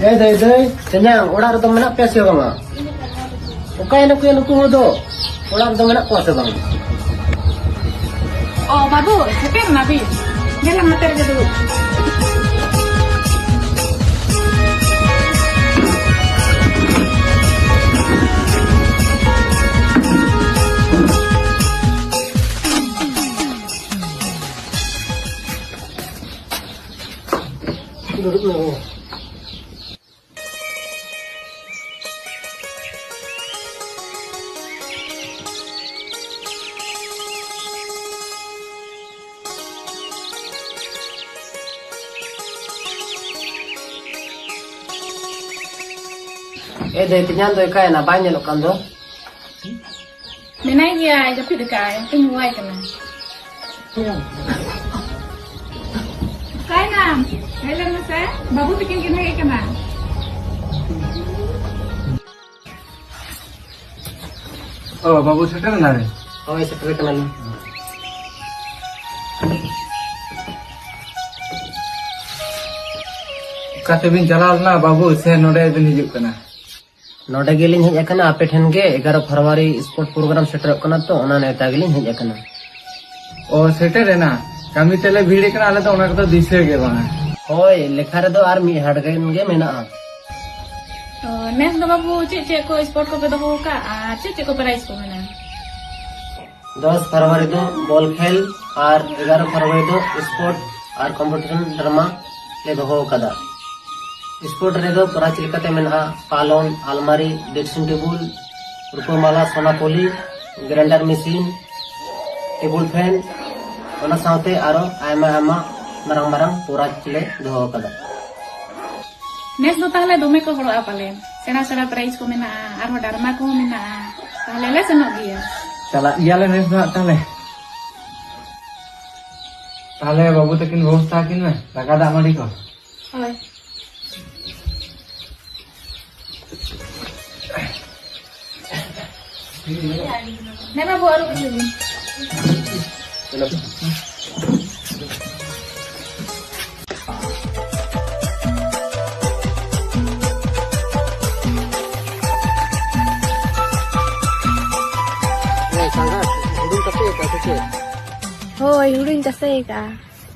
Dai dai, kenyang orang itu mana pesi bang? Ukai nak kuya nuku do, orang itu mana kuasa bang? Oh babu, sekarang nabi, jalan mater je dulu. Duduk dulu. Dai tinyan do ikai na banyak lo kan do. Menai dia, tapi dekai, tungguai kena. Kai nam, hello masa, babu bikin kena kena. Oh, babu sekarang nari. Oh, seperti kenal. Kata bin jalal na babu saya node bin hijuk kena. नोडे गेलिन हेज एकना आपे ठेन के 11 फरवरी sport programme shutter कना तो ओना नेता गेलिन हेज एकना ओ सेटर है ना कमी तेले भीड़ कना आले तो ओना तो दिसे गे बा होय लेखा रे दो आर मी हट गइन गे मेना Nes do babu cek ko sport ko pedo ka, cek ko prize ko mana. 10 फरवरी दो बॉल खेल और 11 फरवरी दो स्पोर्ट और कंपटीशन ड्रामा ले दो कदा स्पोर्ट रे दो परा चिलकते मेना पालोन अलमारी ड्रेसिंग टेबल रुपमाला सोनापोली ग्राइंडर मशीन टेबल फैन ओना साथे आरो आयमा Aima marang marang pura chile doho kada Nes do tahle dome ko horo apale. Sena prize ko mena, arho dharma ko mena. Tahle le senok dia. चला इयाले नेस ना ताले ताले बाबू तकिन व्यवस्था किन में लगा दा मडी को Oi. Ne babu aru kesini. sangat hidung tapi kasih Hoi, hudung kasih ka.